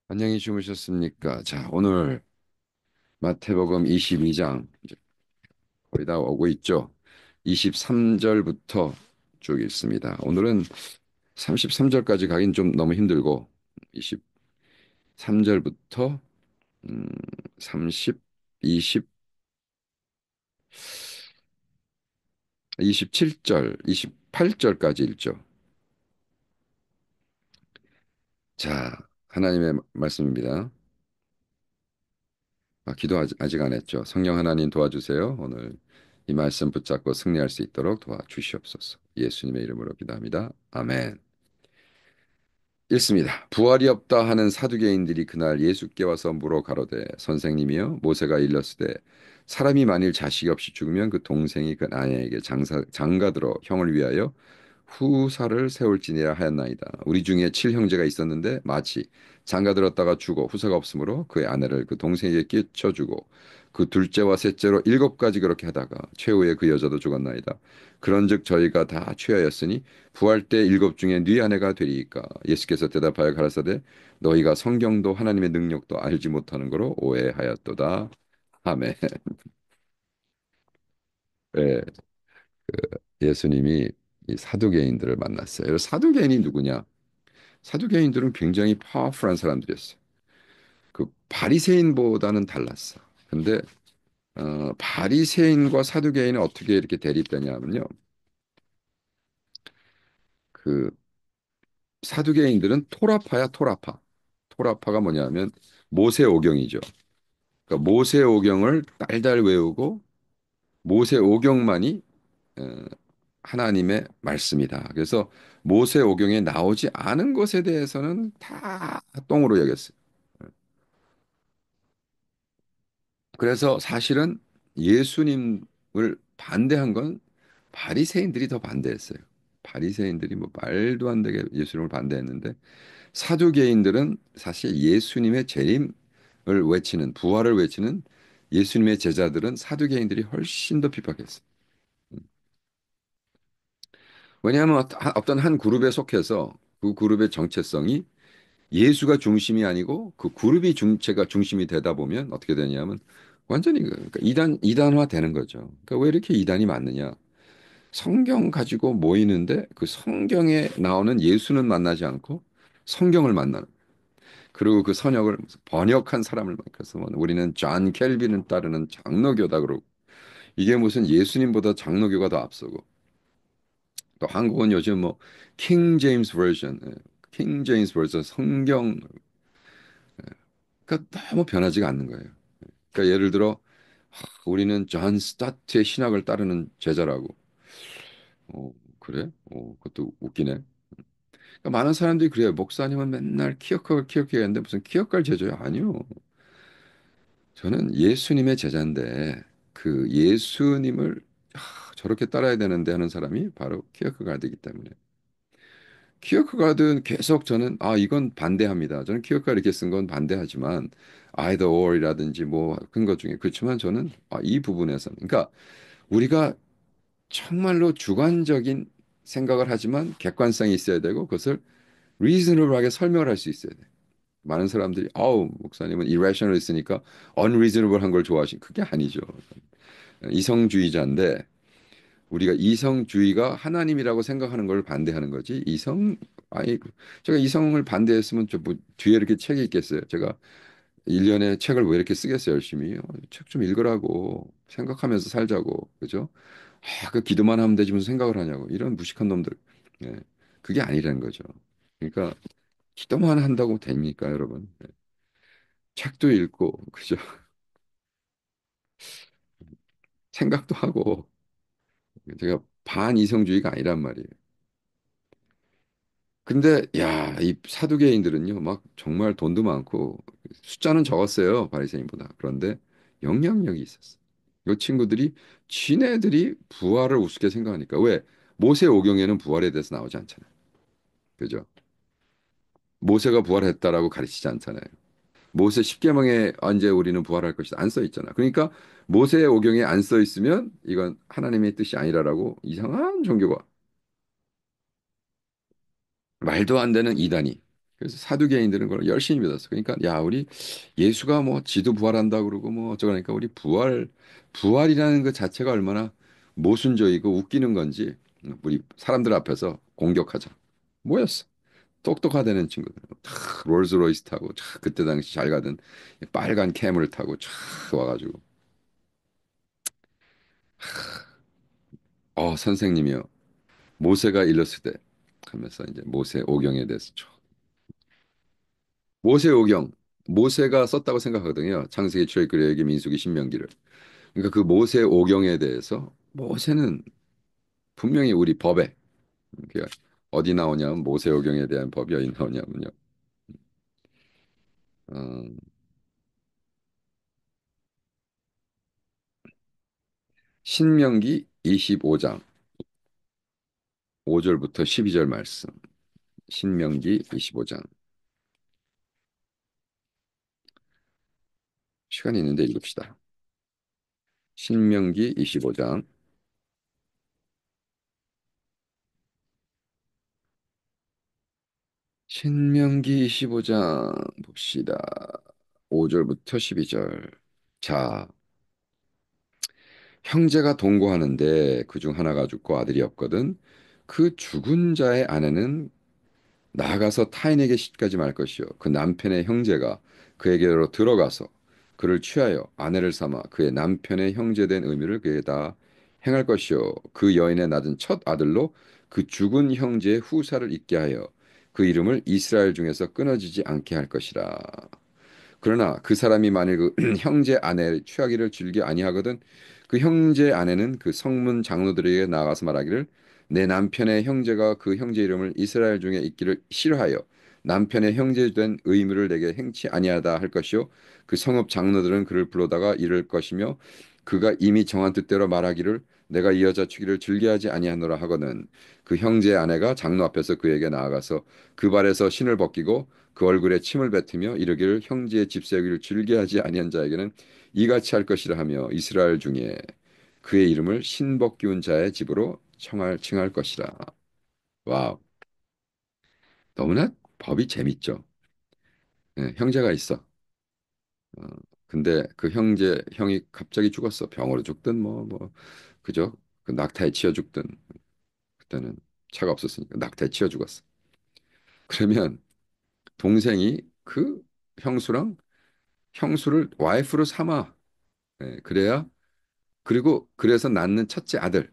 안녕히 주무셨습니까? 자, 오늘 마태복음 22장 이제 거의 다 오고 있죠. 23절부터 쭉 읽습니다. 오늘은 33절까지 가긴 좀 너무 힘들고 23절부터 30, 20, 27절, 28절까지 읽죠. 자, 하나님의 말씀입니다. 기도 아직 안 했죠. 성령 하나님 도와주세요. 오늘 이 말씀 붙잡고 승리할 수 있도록 도와주시옵소서. 예수님의 이름으로 기도합니다. 아멘. 읽습니다. 부활이 없다 하는 사두개인들이 그날 예수께 와서 물어 가로되 선생님이여 모세가 일렀으되 사람이 만일 자식이 없이 죽으면 그 동생이 그 아내에게 장가들어 형을 위하여 후사를 세울지니라 하였나이다. 우리 중에 칠형제가 있었는데 마치 장가들었다가 죽어 후사가 없으므로 그의 아내를 그 동생에게 끼쳐주고 그 둘째와 셋째로 일곱 가지 그렇게 하다가 최후에 그 여자도 죽었나이다. 그런즉 저희가 다 취하였으니 부활 때 일곱 중에 네 아내가 되리이까. 예수께서 대답하여 가라사대 너희가 성경도 하나님의 능력도 알지 못하는 거로 오해하였도다. 아멘. 네, 예수님이 이 사두개인들을 만났어요. 사두개인이 누구냐? 사두개인들은 굉장히 파워풀한 사람들이었어요. 그 바리새인보다는 달랐어. 근데 바리새인과 사두개인은 어떻게 이렇게 대립되냐면요. 그 사두개인들은 토라파야, 토라파. 토라파가 뭐냐면 모세오경이죠. 그러니까 모세오경을 달달 외우고 모세오경만이 어, 하나님의 말씀이다. 그래서 모세오경에 나오지 않은 것에 대해서는 다 똥으로 여겼어요. 그래서 사실은 예수님을 반대한 건 바리새인들이 더 반대했어요. 바리새인들이 뭐 말도 안 되게 예수님을 반대했는데 사두개인들은 사실 예수님의 재림을 외치는 부활을 외치는 예수님의 제자들은 사두개인들이 훨씬 더 핍박했어요. 왜냐하면 어떤 한 그룹에 속해서 그 그룹의 정체성이 예수가 중심이 아니고 그 그룹이 중체가 중심이 되다 보면 어떻게 되냐면 완전히 그러니까 이단화 되는 거죠. 그러니까 왜 이렇게 이단이 많느냐? 성경 가지고 모이는데 그 성경에 나오는 예수는 만나지 않고 성경을 만나는. 그리고 그 선역을 번역한 사람을 그래서 뭐 우리는 존 켈빈을 따르는 장로교다 그러고 이게 무슨 예수님보다 장로교가 더 앞서고 또 한국은 요즘 뭐 킹 제임스 버전, 킹 제임스 버전 성경 그러니까 너무 변하지가 않는 거예요. 그러니까 예를 들어 우리는 존 스타트의 신학을 따르는 제자라고. 그래? 그것도 웃기네. 그러니까 많은 사람들이 그래요. 목사님은 맨날 키역할 했는데 무슨 키역할 제자요? 아니요. 저는 예수님의 제자인데 그 예수님을 저렇게 따라야 되는데 하는 사람이 바로 키어크가드이기 때문에 키어크가드는 계속 저는 이건 반대합니다. 저는 키어크가 이렇게 쓴 건 반대하지만 either or이라든지 뭐 그런 것 중에 그렇지만 저는 이 부분에서는 그러니까 우리가 정말로 주관적인 생각을 하지만 객관성이 있어야 되고 그것을 reasonable하게 설명을 할 수 있어야 돼. 많은 사람들이 목사님은 irrational 있으니까 unreasonable한 걸 좋아하신 그게 아니죠. 이성주의자인데 우리가 이성주의가 하나님이라고 생각하는 걸 반대하는 거지. 아니 제가 이성을 반대했으면 저 뭐 뒤에 이렇게 책이 있겠어요. 제가 1년에 책을 왜 이렇게 쓰겠어요, 열심히. 책 좀 읽으라고 생각하면서 살자고. 그죠? 그 기도만 하면 되지 무슨 생각을 하냐고. 이런 무식한 놈들. 예. 그게 아니라는 거죠. 그러니까 기도만 한다고 됩니까, 여러분? 책도 읽고 그죠? 생각도 하고 제가 반이성주의가 아니란 말이에요. 근데 야, 이 사두개인들은요, 막 정말 돈도 많고 숫자는 적었어요, 바리새인보다. 그런데 영향력이 있었어. 이 친구들이 지네들이 부활을 우습게 생각하니까 왜 모세오경에는 부활에 대해서 나오지 않잖아요. 그죠? 모세가 부활했다라고 가르치지 않잖아요. 모세 십계명에 언제 우리는 부활할 것이다 안 써 있잖아. 그러니까 모세오경에 안 써 있으면 이건 하나님의 뜻이 아니라라고 이상한 종교가 말도 안 되는 이단이. 그래서 사두개인들은 그걸 열심히 믿었어. 그러니까 야 우리 예수가 뭐 지도 부활한다 그러고 뭐 어쩌니까 우리 부활이라는 그 자체가 얼마나 모순적이고 웃기는 건지 우리 사람들 앞에서 공격하자. 뭐였어? 똑똑하다는 친구들. 다 롤스로이스 타고 차 그때 당시 잘 가던 빨간 캠을 타고 차 와가지고 선생님이요. 모세가 일렀을 때 하면서 이제 모세 오경에 대해서 모세 오경 모세가 썼다고 생각하거든요. 창세기 출애굽기 민수기 신명기를. 그러니까 그 모세 오경에 대해서 모세는 분명히 우리 법에 그러니까 어디 나오냐면 모세 오경에 대한 법이 어디 나오냐면요. 어, 신명기 25장 5절부터 12절 말씀. 신명기 25장. 시간이 있는데 읽읍시다. 신명기 25장. 신명기 25장 봅시다. 5절부터 12절. 자, 형제가 동거하는데 그중 하나가 죽고 아들이 없거든. 그 죽은 자의 아내는 나아가서 타인에게 시집가지 말 것이요. 그 남편의 형제가 그에게로 들어가서 그를 취하여 아내를 삼아 그의 남편의 형제된 의무를 그에다 행할 것이요. 그 여인의 낳은 첫 아들로 그 죽은 형제의 후사를 잇게 하여 그 이름을 이스라엘 중에서 끊어지지 않게 할 것이라. 그러나 그 사람이 만일 그 형제 아내의 취하기를 즐겨 아니하거든 그 형제 아내는 그 성문 장로들에게 나가서 말하기를 내 남편의 형제가 그 형제 이름을 이스라엘 중에 있기를 싫어하여 남편의 형제된 의무를 내게 행치 아니하다 할 것이요 그 성읍 장로들은 그를 불러다가 이를 것이며 그가 이미 정한 뜻대로 말하기를 내가 이 여자 취기를 즐겨하지 아니하노라 하거든 그 형제 아내가 장로 앞에서 그에게 나아가서 그 발에서 신을 벗기고 그 얼굴에 침을 뱉으며 이르기를 형제의 집 세우기를 즐겨하지 아니한 자에게는 이같이 할 것이라 하며 이스라엘 중에 그의 이름을 신복기운 자의 집으로 칭할 것이라. 와, 너무나 법이 재밌죠. 예, 형제가 있어. 어, 근데 그 형이 갑자기 죽었어. 병으로 죽든 그죠? 그 낙타에 치여 죽든 그때는 차가 없었으니까 낙타에 치여 죽었어. 그러면 동생이 그 형수랑 형수를 와이프로 삼아. 예, 그래야 그리고 그래서 낳는 첫째 아들이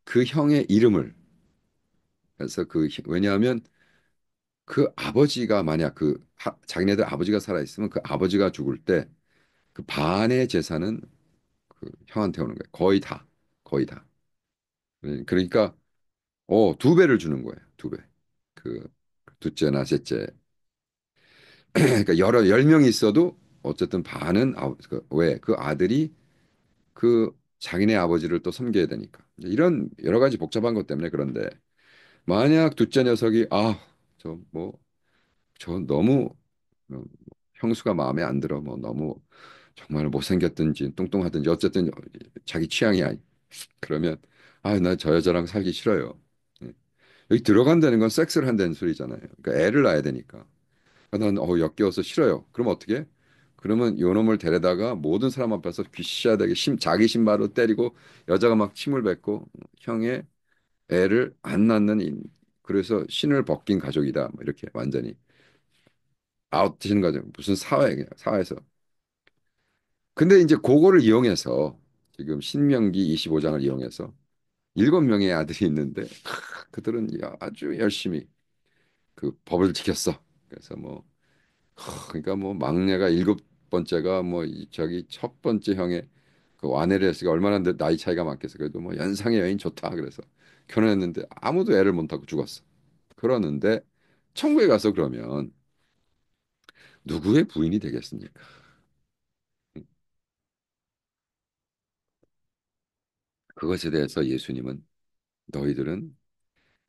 그 형의 이름을 그래서 왜냐하면 그 아버지가 만약 자기네들 아버지가 살아 있으면 그 아버지가 죽을 때 그 반의 재산은 그 형한테 오는 거예요. 거의 다. 거의 다. 그러니까 두 배를 주는 거예요. 두 배. 그 둘째나 셋째. 그러니까 열 명이 있어도 어쨌든 반은 왜? 그 아들이 그 자기네 아버지를 또 섬겨야 되니까. 이제 이런 여러 가지 복잡한 것 때문에 그런데 만약 둘째 녀석이 저 너무 어, 형수가 마음에 안 들어 뭐 너무 정말 못생겼든지 뚱뚱하든지 어쨌든 자기 취향이 아니 그러면 나 저 여자랑 살기 싫어요. 예. 여기 들어간다는 건 섹스를 한다는 소리잖아요. 그러니까 애를 낳아야 되니까. 난 역겨워서 싫어요. 그럼 어떻게? 그러면 요놈을 데려다가 모든 사람 앞에서 귀시하게 자기 신발로 때리고 여자가 막 침을 뱉고 형의 애를 안 낳는 그래서 신을 벗긴 가족이다. 뭐 이렇게 완전히 아웃되시는 거죠. 무슨 사회 그냥 사회에서. 근데 이제 그거를 이용해서 지금 신명기 25장을 이용해서 7명의 아들이 있는데 그들은 아주 열심히 그 법을 지켰어. 그래서 그러니까 막내가 7번째가 저기 첫 번째 형의 그 와네를 했으니까 얼마나 나이 차이가 많겠어. 그래도 연상의 여인 좋다. 그래서 결혼했는데 아무도 애를 못 낳고 죽었어. 그러는데 천국에 가서 그러면 누구의 부인이 되겠습니까? 그것에 대해서 예수님은 너희들은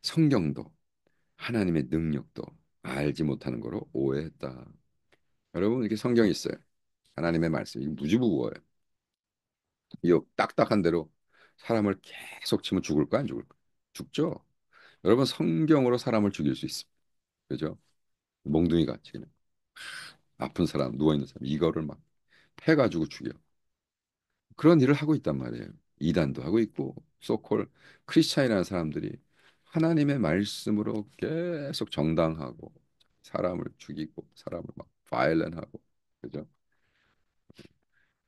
성경도 하나님의 능력도 알지 못하는 거로 오해했다. 여러분 이렇게 성경이 있어요. 하나님의 말씀이 무지무구해요. 이 딱딱한 대로 사람을 계속 치면 죽을까 안 죽을까? 죽죠. 여러분 성경으로 사람을 죽일 수 있습니다. 그죠? 몽둥이 같이 그냥 아픈 사람 누워 있는 사람 이거를 막 패가지고 죽여. 그런 일을 하고 있단 말이에요. 이단도 하고 있고 소콜 크리스찬이라는 사람들이 하나님의 말씀으로 계속 정당하고 사람을 죽이고 사람을 막 바이올런하고 그죠?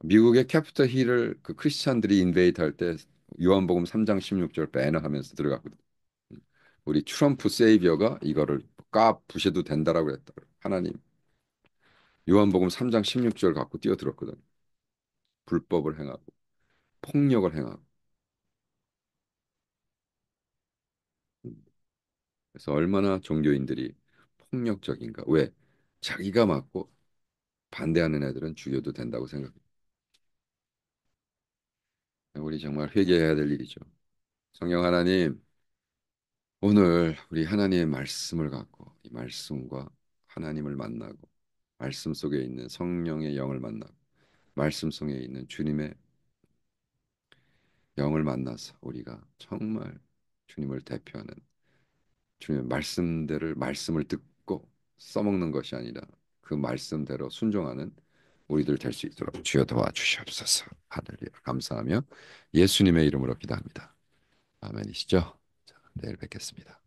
미국의 캐피털 힐을 그 크리스찬들이 인베이트 할 때 요한복음 3장 16절 배너하면서 들어갔거든. 우리 트럼프 세이비어가 이거를 까 부셔도 된다라고 그랬다. 하나님 요한복음 3장 16절 갖고 뛰어들었거든. 불법을 행하고 폭력을 행하고. 그래서 얼마나 종교인들이 폭력적인가. 왜? 자기가 맞고 반대하는 애들은 죽여도 된다고 생각해. 우리 정말 회개해야 될 일이죠. 성령 하나님, 오늘 우리 하나님의 말씀을 갖고 이 말씀과 하나님을 만나고 말씀 속에 있는 성령의 영을 만나고 말씀 속에 있는 주님의 영을 만나서 우리가 정말 주님을 대표하는 주님의 말씀대를 말씀을 듣고 써먹는 것이 아니라 그 말씀대로 순종하는 우리들 될 수 있도록 주여 도와주시옵소서. 하늘이여 감사하며 예수님의 이름으로 기도합니다. 아멘이시죠? 자, 내일 뵙겠습니다.